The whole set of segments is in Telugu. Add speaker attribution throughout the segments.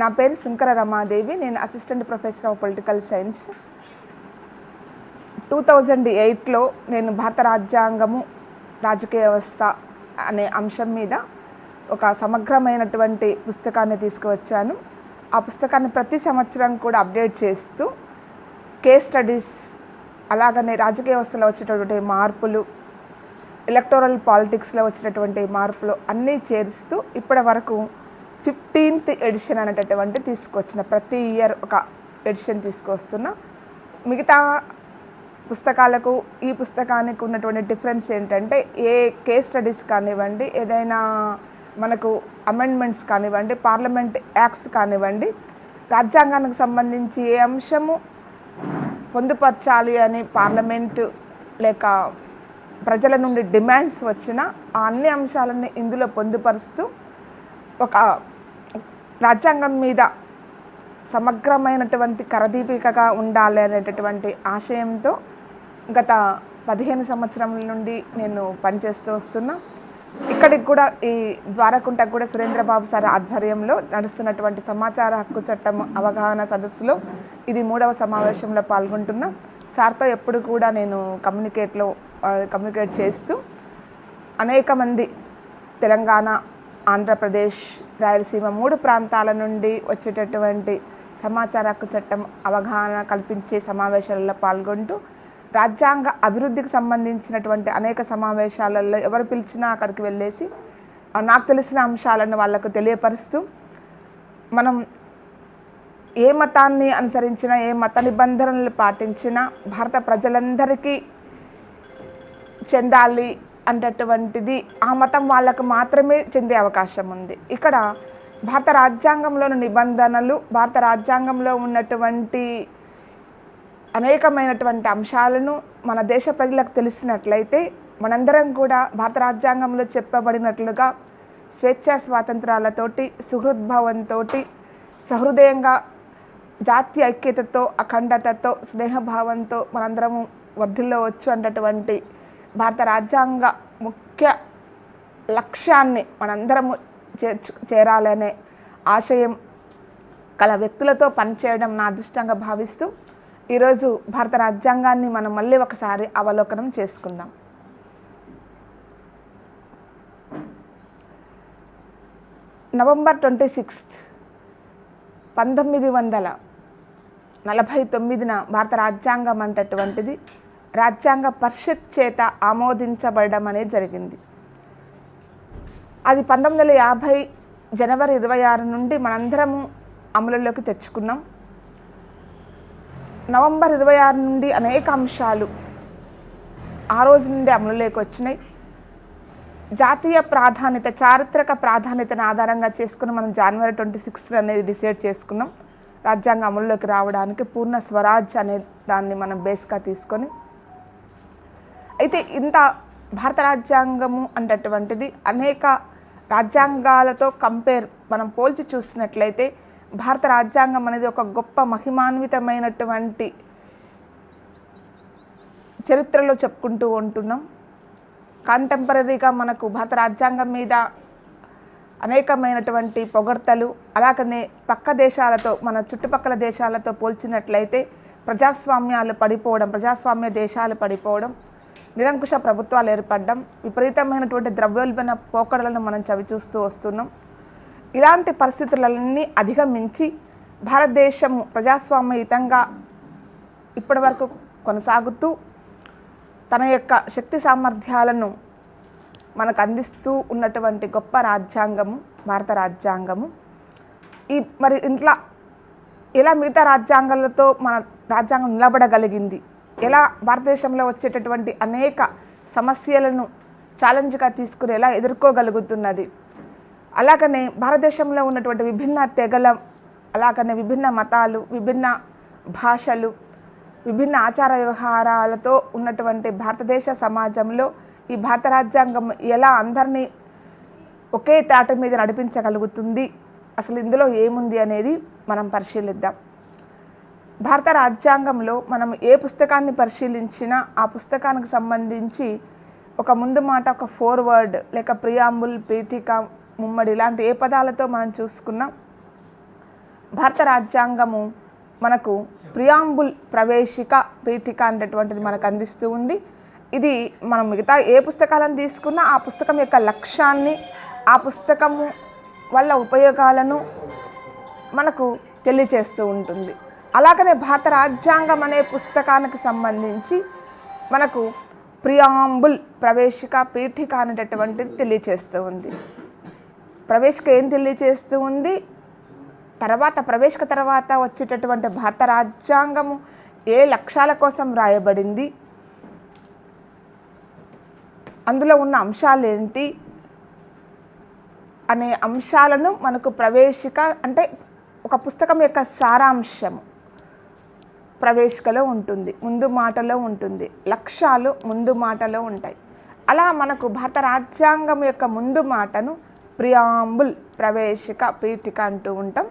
Speaker 1: నా పేరు సుంకర రమాదేవి. నేను assistant professor of political science. 2008లో నేను భారత రాజ్యాంగము రాజకీయ వ్యవస్థ అనే అంశం మీద ఒక సమగ్రమైనటువంటి పుస్తకాన్ని తీసుకువచ్చాను. ఆ పుస్తకాన్ని ప్రతి సంవత్సరం కూడా అప్డేట్ చేస్తూ కేస్ స్టడీస్, అలాగనే రాజకీయ వ్యవస్థలో వచ్చేటటువంటి మార్పులు, ఎలక్టోరల్ పాలిటిక్స్లో వచ్చినటువంటి మార్పులు అన్నీ చేరుస్తూ ఇప్పటి వరకు 15th ఎడిషన్ అనేటటువంటి తీసుకొచ్చిన, ప్రతి ఇయర్ ఒక ఎడిషన్ తీసుకొస్తున్నా. మిగతా పుస్తకాలకు ఈ పుస్తకానికి ఉన్నటువంటి డిఫరెన్స్ ఏంటంటే, ఏ కేస్ స్టడీస్ కానివ్వండి, ఏదైనా మనకు అమెండ్మెంట్స్ కానివ్వండి, పార్లమెంట్ యాక్ట్స్ కానివ్వండి, రాజ్యాంగానికి సంబంధించి ఏ అంశము పొందుపరచాలి అని పార్లమెంటు లేక ప్రజల నుండి డిమాండ్స్ వచ్చినా ఆ అన్ని అంశాలని ఇందులో పొందుపరుస్తూ ఒక రాజ్యాంగం మీద సమగ్రమైనటువంటి కరదీపికగా ఉండాలి అనేటటువంటి ఆశయంతో గత 15 సంవత్సరాల నుండి నేను పనిచేస్తూ వస్తున్నా. ఇక్కడికి కూడా ఈ ద్వారకుంటకు కూడా సురేంద్రబాబు సార్ ఆధ్వర్యంలో నడుస్తున్నటువంటి సమాచార హక్కు చట్టం అవగాహన సదస్సులో ఇది 3వ సమావేశంలో పాల్గొంటున్నా. సార్తో ఎప్పుడు కూడా నేను కమ్యూనికేట్ చేస్తూ అనేక మంది తెలంగాణ, ఆంధ్రప్రదేశ్, రాయలసీమ 3 ప్రాంతాల నుండి వచ్చేటటువంటి సమాచార హక్కు చట్టం అవగాహన కల్పించే సమావేశాలలో పాల్గొంటూ రాజ్యాంగ అభివృద్ధికి సంబంధించినటువంటి అనేక సమావేశాలలో ఎవరు పిలిచినా అక్కడికి వెళ్ళేసి నాకు తెలిసిన అంశాలను వాళ్ళకు తెలియపరుస్తూ, మనం ఏ మతాన్ని అనుసరించినా, ఏ మత నిబంధనలు పాటించినా భారత ప్రజలందరికీ చెందాలి అనేటటువంటిది ఆ మతం వాళ్ళకు మాత్రమే చెందే అవకాశం ఉంది. ఇక్కడ భారత రాజ్యాంగంలోని నిబంధనలు, భారత రాజ్యాంగంలో ఉన్నటువంటి అనేకమైనటువంటి అంశాలను మన దేశ ప్రజలకు తెలిసినట్లయితే మనందరం కూడా భారత రాజ్యాంగంలో చెప్పబడినట్లుగా స్వేచ్ఛా స్వాతంత్రాలతోటి, సుహృద్భావంతో, సహృదయంగా, జాతీయ ఐక్యతతో, అఖండతతో, స్నేహభావంతో మనందరము వర్ధిల్లవచ్చు అన్నటువంటి భారత రాజ్యాంగ ముఖ్య లక్ష్యాన్ని మనందరము చేరాలనే ఆశయం కల వ్యక్తులతో పనిచేయడం నా అదృష్టంగా భావిస్తూ ఈరోజు భారత రాజ్యాంగాన్ని మనం మళ్ళీ ఒకసారి అవలోకనం చేసుకుందాం. నవంబర్ 26, 1949 భారత రాజ్యాంగం అనేటటువంటిది రాజ్యాంగ పరిషత్ చేత ఆమోదించబడడం అనేది జరిగింది. అది 1950 జనవరి 26 నుండి మనందరము అమలులోకి తెచ్చుకున్నాం. నవంబర్ 26 నుండి అనేక అంశాలు ఆ రోజు నుండి అమలులోకి వచ్చినాయి. జాతీయ ప్రాధాన్యత, చారిత్రక ప్రాధాన్యతను ఆధారంగా చేసుకుని మనం జనవరి 26 అనేది డిసైడ్ చేసుకున్నాం. రాజ్యాంగ అమలులోకి రావడానికి పూర్ణ స్వరాజ్ అనే దాన్ని మనం బేస్గా తీసుకొని, అయితే ఇంత భారత రాజ్యాంగము అనేటటువంటిది అనేక రాజ్యాంగాలతో మనం పోల్చి చూసినట్లయితే భారత రాజ్యాంగం అనేది ఒక గొప్ప మహిమాన్వితమైనటువంటి చరిత్రలో చెప్పుకుంటూ ఉంటున్నాం. కాంటెంపరీగా మనకు భారత రాజ్యాంగం మీద అనేకమైనటువంటి పొగడ్తలు, అలాగనే పక్క దేశాలతో, మన చుట్టుపక్కల దేశాలతో పోల్చినట్లయితే ప్రజాస్వామ్య దేశాలు పడిపోవడం, నిరంకుశ ప్రభుత్వాలు ఏర్పడడం, విపరీతమైనటువంటి ద్రవ్యోల్బణ పోకడలను మనం చవిచూస్తూ వస్తున్నాం. ఇలాంటి పరిస్థితులన్నీ అధిగమించి భారతదేశము ప్రజాస్వామ్యయుతంగా ఇప్పటి వరకు కొనసాగుతూ తన యొక్క శక్తి సామర్థ్యాలను మనకు అందిస్తూ ఉన్నటువంటి గొప్ప రాజ్యాంగము భారత రాజ్యాంగము. మరి ఇంట్లో ఎలా మిగతా రాజ్యాంగాలతో మన రాజ్యాంగం నిలబడగలిగింది, ఎలా భారతదేశంలో వచ్చేటటువంటి అనేక సమస్యలను ఛాలెంజ్గా తీసుకుని ఎలా ఎదుర్కోగలుగుతున్నది, అలాగనే భారతదేశంలో ఉన్నటువంటి విభిన్న తెగల, అలాగనే విభిన్న మతాలు, విభిన్న భాషలు, విభిన్న ఆచార వ్యవహారాలతో ఉన్నటువంటి భారతదేశ సమాజంలో ఈ భారత రాజ్యాంగం ఎలా అందరినీ ఒకే తాటి మీద నడిపించగలుగుతుంది, అసలు ఇందులో ఏముంది అనేది మనం పరిశీలిద్దాం. భారత రాజ్యాంగంలో మనం ఏ పుస్తకాన్ని పరిశీలించినా ఆ పుస్తకానికి సంబంధించి ఒక ముందు మాట, ఒక ఫోర్వర్డ్ లేక ప్రియాంబుల్, పీఠిక, ముమ్మడి ఇలాంటి ఏ పదాలతో మనం చూసుకున్నా భారత రాజ్యాంగము మనకు ప్రియాంబుల్ ప్రవేశిక పీఠిక అనేటటువంటిది మనకు అందిస్తూ ఉంది. ఇది మనం మిగతా ఏ పుస్తకాలను తీసుకున్నా ఆ పుస్తకం యొక్క లక్ష్యాన్ని, ఆ పుస్తకము వల్ల ఉపయోగాలను మనకు తెలియచేస్తూ ఉంటుంది. అలాగనే భారత రాజ్యాంగం అనే పుస్తకానికి సంబంధించి మనకు ప్రియాంబుల్ ప్రవేశిక పీఠిక అనేటటువంటిది తెలియచేస్తూ ఉంది. ప్రవేశిక ఏం తెలియచేస్తూ ఉంది, ప్రవేశిక తర్వాత వచ్చేటటువంటి భారత రాజ్యాంగము ఏ లక్ష్యాల కోసం రాయబడింది, అందులో ఉన్న అంశాలు ఏంటి అనే అంశాలను మనకు ప్రవేశిక అంటే ఒక పుస్తకం యొక్క సారాంశము ప్రవేశికలో ఉంటుంది, ముందు మాటలో ఉంటుంది, లక్ష్యాలు ముందు మాటలో ఉంటాయి. అలా మనకు భారత రాజ్యాంగం యొక్క ముందు మాటను ప్రియాంబుల్ ప్రవేశిక పీఠిక అంటూ ఉంటాం.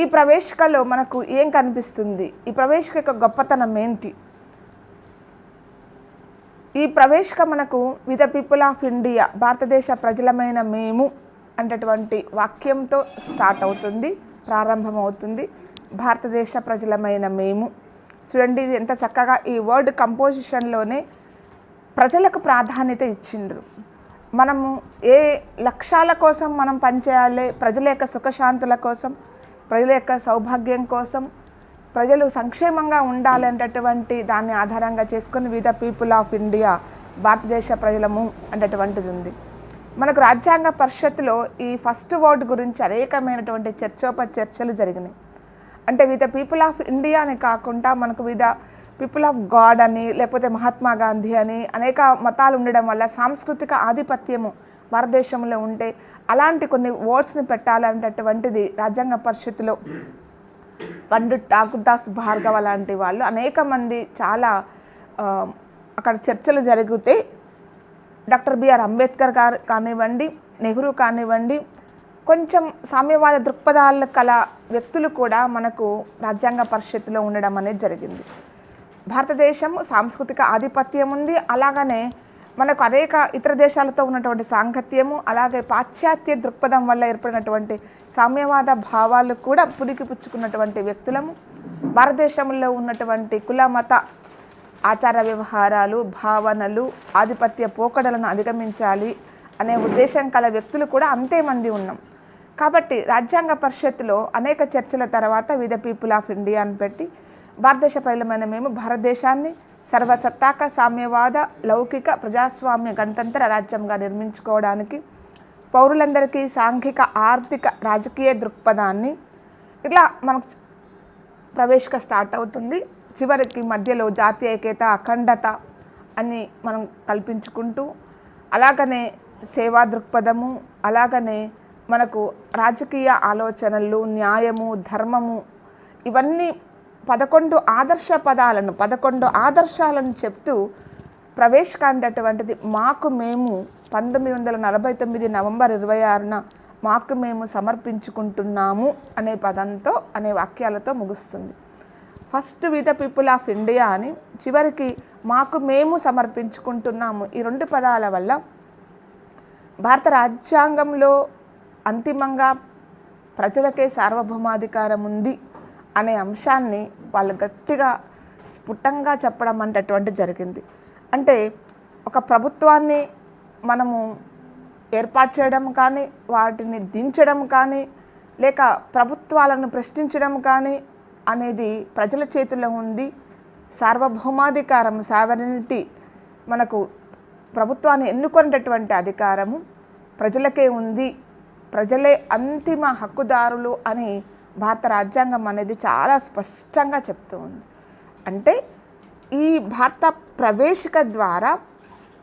Speaker 1: ఈ ప్రవేశికలో మనకు ఏం కనిపిస్తుంది, ఈ ప్రవేశిక యొక్క గొప్పతనం ఏంటి? ఈ ప్రవేశిక మనకు with the people of India, భారతదేశ ప్రజలమైన మేము అనేటటువంటి వాక్యంతో స్టార్ట్ అవుతుంది, ప్రారంభమవుతుంది. భారతదేశ ప్రజలమైన మేము. చూడండి ఇది ఎంత చక్కగా ఈ వర్డ్ కంపోజిషన్లోనే ప్రజలకు ప్రాధాన్యత ఇచ్చిండ్రు. మనము ఏ లక్ష్యాల కోసం మనం పనిచేయాలి, ప్రజల యొక్క సుఖశాంతుల కోసం, ప్రజల యొక్క సౌభాగ్యం కోసం, ప్రజలు సంక్షేమంగా ఉండాలనేటటువంటి దాన్ని ఆధారంగా చేసుకొని with the people of India, భారతదేశ ప్రజలము అనేటటువంటిది ఉంది. మనకు రాజ్యాంగ పరిషత్తులో ఈ ఫస్ట్ వర్డ్ గురించి అనేకమైనటువంటి చర్చలు జరిగినాయి. అంటే with the people of India అని కాకుండా మనకు with the people of God అని, లేకపోతే మహాత్మా గాంధీ అని అనేక మతాలు ఉండడం వల్ల సాంస్కృతిక ఆధిపత్యము భారతదేశంలో ఉంటే అలాంటి కొన్ని వర్డ్స్ని పెట్టాలనేటటువంటిది రాజ్యాంగ పరిషత్తులో పండిట్ ఠాకూర్ దాస్ భార్గవ లాంటి వాళ్ళు అనేక మంది చాలా అక్కడ చర్చలు జరిగితే డాక్టర్ బిఆర్ అంబేద్కర్ గారు కానివ్వండి, నెహ్రూ కానివ్వండి, కొంచెం సామ్యవాద దృక్పథాలు కల వ్యక్తులు కూడా మనకు రాజ్యాంగ పరిషత్తులో ఉండడం అనేది జరిగింది. భారతదేశం సాంస్కృతిక ఆధిపత్యం ఉంది, అలాగనే మనకు అనేక ఇతర దేశాలతో ఉన్నటువంటి సాంగత్యము, అలాగే పాశ్చాత్య దృక్పథం వల్ల ఏర్పడినటువంటి సామ్యవాద భావాలు కూడా పుణికిపుచ్చుకున్నటువంటి వ్యక్తులము. భారతదేశంలో ఉన్నటువంటి కుల మత ఆచార వ్యవహారాలు, భావనలు, ఆధిపత్య పోకడలను అధిగమించాలి అనే ఉద్దేశం కల వ్యక్తులు కూడా అంతేమంది ఉన్నాం. కాబట్టి రాజ్యాంగ పరిషత్తులో అనేక చర్చల తర్వాత with the people of India అని పెట్టి భారతదేశ ప్రజలమైన మేము భారతదేశాన్ని సర్వసత్తాక సామ్యవాద లౌకిక ప్రజాస్వామ్య గణతంత్ర రాజ్యంగా నిర్మించుకోవడానికి పౌరులందరికీ సాంఘిక ఆర్థిక రాజకీయ దృక్పథాన్ని ఇట్లా మనకు ప్రవేశిక స్టార్ట్ అవుతుంది. చివరికి మధ్యలో జాతీయ ఐక్యత, అఖండత అని మనం కల్పించుకుంటూ, అలాగనే సేవా దృక్పథము, అలాగనే మనకు రాజకీయ ఆలోచనలు, న్యాయము, ధర్మము, ఇవన్నీ 11 ఆదర్శ పదాలను 11 ఆదర్శాలను చెప్తూ ప్రవేశిక అనేటటువంటిది మాకు మేము 1949 నవంబర్ 26న మాకు మేము సమర్పించుకుంటున్నాము అనే పదంతో, అనే వాక్యాలతో ముగుస్తుంది. First with the people of India అని, చివరికి మాకు మేము సమర్పించుకుంటున్నాము. ఈ 2 పదాల వల్ల భారత రాజ్యాంగంలో అంతిమంగా ప్రజలకే సార్వభౌమాధికారం ఉంది అనే అంశాన్ని వాళ్ళు గట్టిగా స్ఫుటంగా చెప్పడం అనేటటువంటి జరిగింది. అంటే ఒక ప్రభుత్వాన్ని మనము ఏర్పాటు చేయడం కానీ, వాటిని దించడం కానీ, లేక ప్రభుత్వాలను ప్రశ్నించడం కానీ అనేది ప్రజల చేతుల్లో ఉంది. సార్వభౌమాధికారం, సావరినిటీ, మనకు ప్రభుత్వాన్ని ఎన్నుకునేటటువంటి అధికారము ప్రజలకే ఉంది, ప్రజలే అంతిమ హక్కుదారులు అని భారత రాజ్యాంగం అనేది చాలా స్పష్టంగా చెప్తూ ఉంది. అంటే ఈ భారత ప్రవేశిక ద్వారా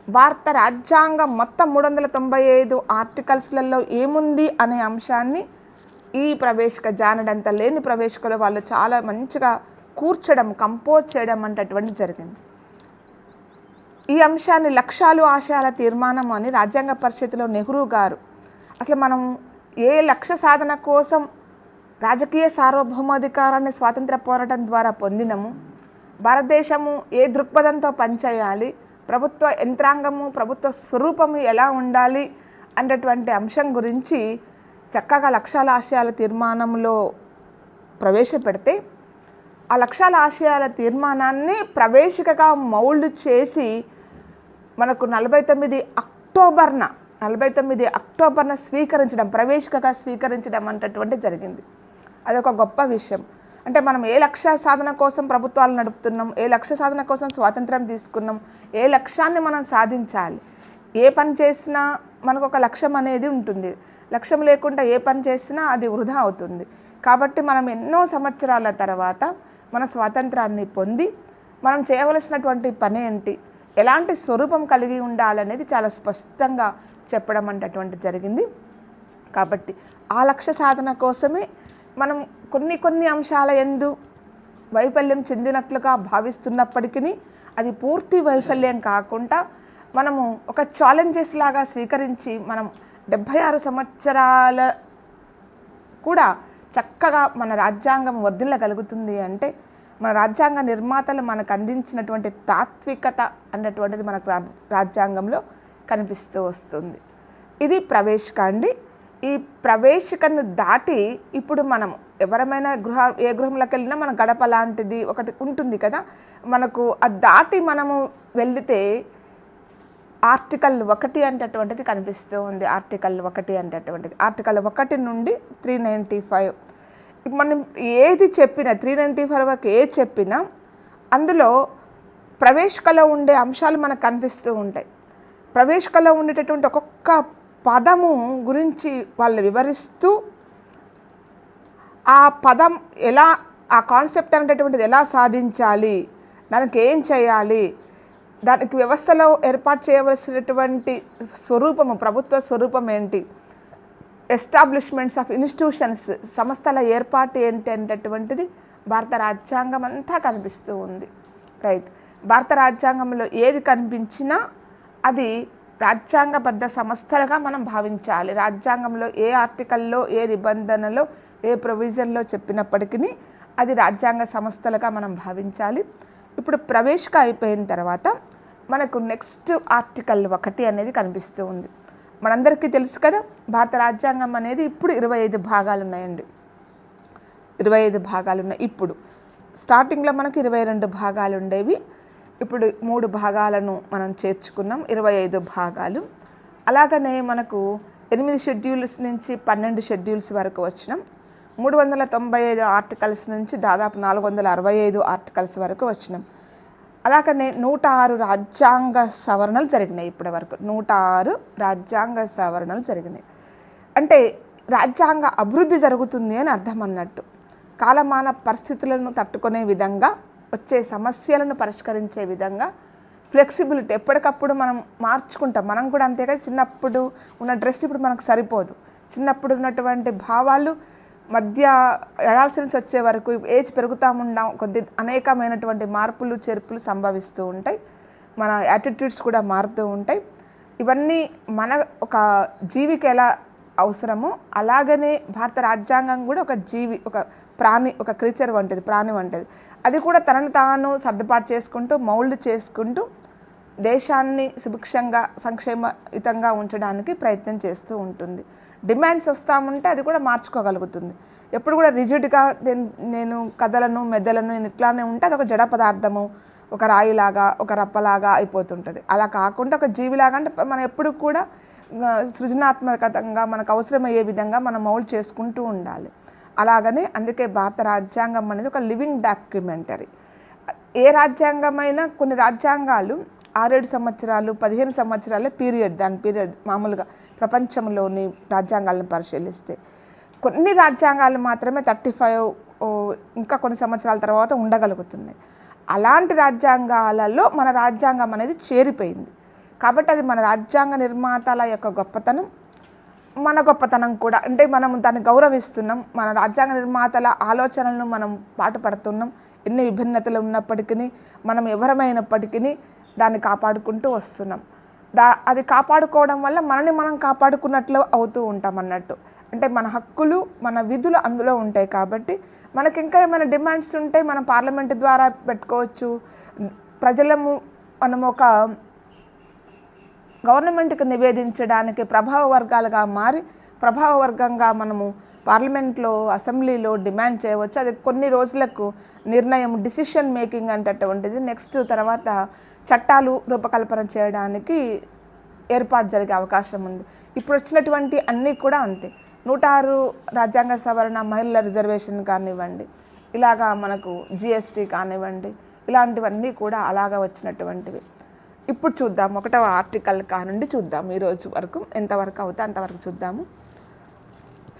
Speaker 1: భారత రాజ్యాంగం మొత్తం 395 ఆర్టికల్స్లలో ఏముంది అనే అంశాన్ని ఈ ప్రవేశిక జానడంత లేని ప్రవేశికలో వాళ్ళు చాలా మంచిగా కూర్చడం, కంపోజ్ చేయడం అనేటటువంటి జరిగింది. ఈ అంశాన్ని లక్ష్యాలు ఆశయాల తీర్మానం అని రాజ్యాంగ పరిషత్తులో నెహ్రూ గారు అసలు మనం ఏ లక్ష్య సాధన కోసం రాజకీయ సార్వభౌమాధికారాన్ని స్వాతంత్ర పోరాటం ద్వారా పొందినము, భారతదేశము ఏ దృక్పథంతో పనిచేయాలి, ప్రభుత్వ యంత్రాంగము, ప్రభుత్వ స్వరూపము ఎలా ఉండాలి అనేటటువంటి అంశం గురించి చక్కగా లక్ష్యాల ఆశయాల తీర్మానంలో ప్రవేశపెడితే ఆ లక్ష్యాల ఆశయాల తీర్మానాన్ని ప్రవేశికగా మౌల్డ్ చేసి మనకు 49 అక్టోబర్న స్వీకరించడం, ప్రవేశికగా స్వీకరించడం అనేటటువంటి జరిగింది. అదొక గొప్ప విషయం. అంటే మనం ఏ లక్ష్య సాధన కోసం ప్రభుత్వాలు నడుపుతున్నాం, ఏ లక్ష్య సాధన కోసం స్వాతంత్రం తీసుకున్నాం, ఏ లక్ష్యాన్ని మనం సాధించాలి. ఏ పని చేసినా మనకు ఒక లక్ష్యం అనేది ఉంటుంది. లక్ష్యం లేకుండా ఏ పని చేసినా అది వృధా అవుతుంది. కాబట్టి మనం ఎన్నో సంవత్సరాల తర్వాత మన స్వాతంత్రాన్ని పొంది మనం చేయవలసినటువంటి పని ఏంటి, ఎలాంటి స్వరూపం కలిగి ఉండాలనేది చాలా స్పష్టంగా చెప్పడం అనేటటువంటి జరిగింది. కాబట్టి ఆ లక్ష్య సాధన కోసమే మనం కొన్ని అంశాల యందు వైఫల్యం చెందినట్లుగా భావిస్తున్నప్పటికీ అది పూర్తి వైఫల్యం కాకుండా మనము ఒక ఛాలెంజెస్ లాగా స్వీకరించి మనం 76 సంవత్సరాల కూడా చక్కగా మన రాజ్యాంగం వర్ధిల్లగలుగుతుంది అంటే మన రాజ్యాంగ నిర్మాతలు మనకు అందించినటువంటి తాత్వికత అన్నటువంటిది మనకు రాజ్యాంగంలో కనిపిస్తూ వస్తుంది. ఇది ప్రవేశిక అండి. ఈ ప్రవేశికను దాటి ఇప్పుడు మనం ఎవరమైనా ఏ గృహంలోకి వెళ్ళినా మన గడప లాంటిది ఒకటి ఉంటుంది కదా, మనకు అది దాటి మనము వెళితే ఆర్టికల్ 1 అనేటటువంటిది కనిపిస్తూ ఉంది. ఆర్టికల్ 1 నుండి 395 మనం ఏది చెప్పినా 395 వరకు ఏది చెప్పినా అందులో ప్రవేశికలో ఉండే అంశాలు మనకు కనిపిస్తూ ఉంటాయి. ప్రవేశికలో ఉండేటటువంటి ఒక్కొక్క పదము గురించి వాళ్ళు వివరిస్తూ ఆ పదం ఎలా, ఆ కాన్సెప్ట్ అనేటటువంటిది ఎలా సాధించాలి, దానికి ఏం చేయాలి, దానికి వ్యవస్థలో ఏర్పాటు చేయవలసినటువంటి స్వరూపము, ప్రభుత్వ స్వరూపం ఏంటి, ఎస్టాబ్లిష్మెంట్స్ ఆఫ్ ఇన్స్టిట్యూషన్స్, సంస్థల ఏర్పాటు ఏంటి అనేటటువంటిది భారత రాజ్యాంగం అంతా కనిపిస్తూ ఉంది. రైట్. భారత రాజ్యాంగంలో ఏది కనిపించినా అది రాజ్యాంగబద్ధ సంస్థలుగా మనం భావించాలి. రాజ్యాంగంలో ఏ ఆర్టికల్లో, ఏ నిబంధనలో, ఏ ప్రొవిజన్లో చెప్పినప్పటికీ అది రాజ్యాంగ సంస్థలుగా మనం భావించాలి. ఇప్పుడు ప్రవేశిక అయిపోయిన తర్వాత మనకు నెక్స్ట్ ఆర్టికల్ 1 అనేది కనిపిస్తూ ఉంది. మనందరికీ తెలుసు కదా, భారత రాజ్యాంగం అనేది ఇప్పుడు 25 భాగాలు ఉన్నాయండి. 25 భాగాలు ఉన్నాయి. ఇప్పుడు స్టార్టింగ్లో మనకు 22 భాగాలు ఉండేవి. ఇప్పుడు 3 భాగాలను మనం చేర్చుకున్నాం, 25 భాగాలు. అలాగనే మనకు 8 షెడ్యూల్స్ నుంచి 12 షెడ్యూల్స్ వరకు వచ్చినాం. 395 ఆర్టికల్స్ నుంచి దాదాపు 465 ఆర్టికల్స్ వరకు వచ్చినాం. అలాగనే 106 రాజ్యాంగ సవరణలు జరిగినాయి. ఇప్పటి వరకు 106 రాజ్యాంగ సవరణలు జరిగినాయి. అంటే రాజ్యాంగ అభివృద్ధి జరుగుతుంది అని అర్థం అన్నట్టు. కాలమాన పరిస్థితులను తట్టుకునే విధంగా, వచ్చే సమస్యలను పరిష్కరించే విధంగా ఫ్లెక్సిబిలిటీ ఎప్పటికప్పుడు మనం మార్చుకుంటాం. మనం కూడా అంతేగా, చిన్నప్పుడు ఉన్న డ్రెస్ ఇప్పుడు మనకు సరిపోదు. చిన్నప్పుడు ఉన్నటువంటి భావాలు మధ్య అడాల్సెన్స్ వచ్చే వరకు, ఏజ్ పెరుగుతూ ఉన్నాం కొద్ది అనేకమైనటువంటి మార్పులు చేర్పులు సంభవిస్తూ ఉంటాయి. మన యాటిట్యూడ్స్ కూడా మారుతూ ఉంటాయి. ఇవన్నీ మన ఒక జీవికి ఎలా అవసరమో అలాగనే భారత రాజ్యాంగం కూడా ఒక జీవి, ఒక ప్రాణి, ఒక క్రీచర్ వంటిది, ప్రాణి వంటిది. అది కూడా తనను తాను సర్దుబాటు చేసుకుంటూ, మౌల్డ్ చేసుకుంటూ దేశాన్ని సుభిక్షంగా, సంక్షేమయుతంగా ఉంచడానికి ప్రయత్నం చేస్తూ ఉంటుంది. డిమాండ్స్ వస్తూ ఉంటే అది కూడా మార్చుకోగలుగుతుంది. ఎప్పుడు కూడా రిజిడ్గా నేను కథలను మెదలను నేను ఇట్లానే ఉంటే అది ఒక జడ పదార్థము, ఒక రాయిలాగా, ఒక రప్పలాగా అయిపోతుంటుంది. అలా కాకుండా ఒక జీవిలాగా, అంటే మనం ఎప్పుడు కూడా సృజనాత్మకంగా మనకు అవసరమయ్యే విధంగా మనం మౌల్డ్ చేసుకుంటూ ఉండాలి. అలాగనే అందుకే భారత రాజ్యాంగం అనేది ఒక లివింగ్ డాక్యుమెంటరీ. ఏ రాజ్యాంగమైనా, కొన్ని రాజ్యాంగాలు 6-7 సంవత్సరాలు, 15 సంవత్సరాలే పీరియడ్, దాని పీరియడ్ మామూలుగా ప్రపంచంలోని రాజ్యాంగాలను పరిశీలిస్తే. కొన్ని రాజ్యాంగాలు మాత్రమే 35 ఇంకా కొన్ని సంవత్సరాల తర్వాత ఉండగలుగుతున్నాయి. అలాంటి రాజ్యాంగాలలో మన రాజ్యాంగం అనేది చేరిపోయింది. కాబట్టి అది మన రాజ్యాంగ నిర్మాతల యొక్క గొప్పతనం, మన గొప్పతనం కూడా. అంటే మనం దాన్ని గౌరవిస్తున్నాం, మన రాజ్యాంగ నిర్మాతల ఆలోచనలను మనం పాటుపడుతున్నాం. ఎన్ని విభిన్నతలు ఉన్నప్పటికీ, మనం ఎవరమైనప్పటికీ దాన్ని కాపాడుకుంటూ వస్తున్నాం. అది కాపాడుకోవడం వల్ల మనని మనం కాపాడుకున్నట్లు అవుతూ ఉంటాం అన్నట్టు. అంటే మన హక్కులు, మన విధులు అందులో ఉంటాయి. కాబట్టి మనకి ఇంకా ఏమైనా డిమాండ్స్ ఉంటే మనం పార్లమెంటు ద్వారా పెట్టుకోవచ్చు. ప్రజలము మనం ఒక గవర్నమెంట్కి నివేదించడానికి ప్రభావ వర్గాలుగా మారి, ప్రభావ వర్గంగా మనము పార్లమెంట్లో అసెంబ్లీలో డిమాండ్ చేయవచ్చు. అది కొన్ని రోజులకు నిర్ణయం డిసిషన్ మేకింగ్ అంటటువంటిది నెక్స్ట్ తర్వాత చట్టాలు రూపకల్పన చేయడానికి ఏర్పాటు జరిగే అవకాశం ఉంది. ఇప్పుడు వచ్చినటువంటి అన్నీ కూడా అంతే. 106 రాజ్యాంగ సవరణ, మహిళల రిజర్వేషన్ కానివ్వండి, ఇలాగా మనకు GST కానివ్వండి, ఇలాంటివన్నీ కూడా అలాగా వచ్చినటువంటివి. ఇప్పుడు చూద్దాం 1వ ఆర్టికల్ కానుండి చూద్దాం. ఈరోజు వరకు ఎంతవరకు అవుతా అంతవరకు చూద్దాము.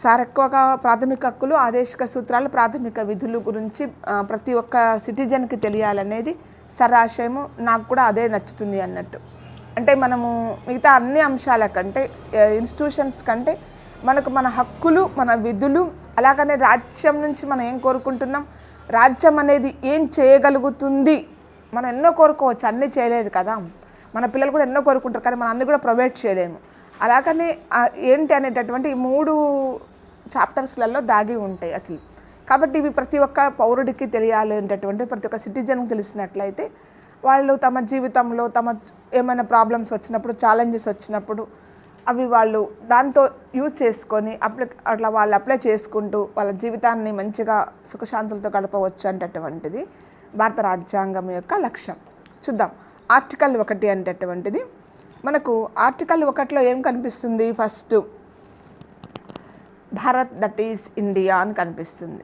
Speaker 1: సార్ ఎక్కువగా ప్రాథమిక హక్కులు, ఆదేశిక సూత్రాలు, ప్రాథమిక విధులు గురించి ప్రతి ఒక్క సిటిజన్కి తెలియాలనేది సార్ ఆశయము. నాకు కూడా అదే నచ్చుతుంది అన్నట్టు. అంటే మనము మిగతా అన్ని అంశాల కంటే, ఇన్స్టిట్యూషన్స్ కంటే మనకు మన హక్కులు, మన విధులు, అలాగనే రాజ్యం నుంచి మనం ఏం కోరుకుంటున్నాం, రాజ్యం అనేది ఏం చేయగలుగుతుంది. మనం ఎన్నో కోరుకోవచ్చు, అన్నీ చేయలేదు కదా. మన పిల్లలు కూడా ఎన్నో కోరుకుంటారు, కానీ మనం అన్నీ కూడా ప్రొవైడ్ చేయలేము. అలాగనే ఏంటి అనేటటువంటి ఈ 3 చాప్టర్స్లలో దాగి ఉంటాయి అసలు. కాబట్టి ఇవి ప్రతి ఒక్క పౌరుడికి తెలియాలి అనేటటువంటి, ప్రతి ఒక్క సిటిజన్కి తెలిసినట్లయితే వాళ్ళు తమ జీవితంలో ఏమైనా ప్రాబ్లమ్స్ వచ్చినప్పుడు, ఛాలెంజెస్ వచ్చినప్పుడు అవి వాళ్ళు దాంతో యూజ్ చేసుకొని వాళ్ళు అప్లై చేసుకుంటూ వాళ్ళ జీవితాన్ని మంచిగా సుఖశాంతులతో గడపవచ్చు అనేటటువంటిది భారత రాజ్యాంగం యొక్క లక్ష్యం. చూద్దాం ఆర్టికల్ 1 అనేటటువంటిది. మనకు ఆర్టికల్ 1లో ఏం కనిపిస్తుంది? First Bharat that is India అని కనిపిస్తుంది.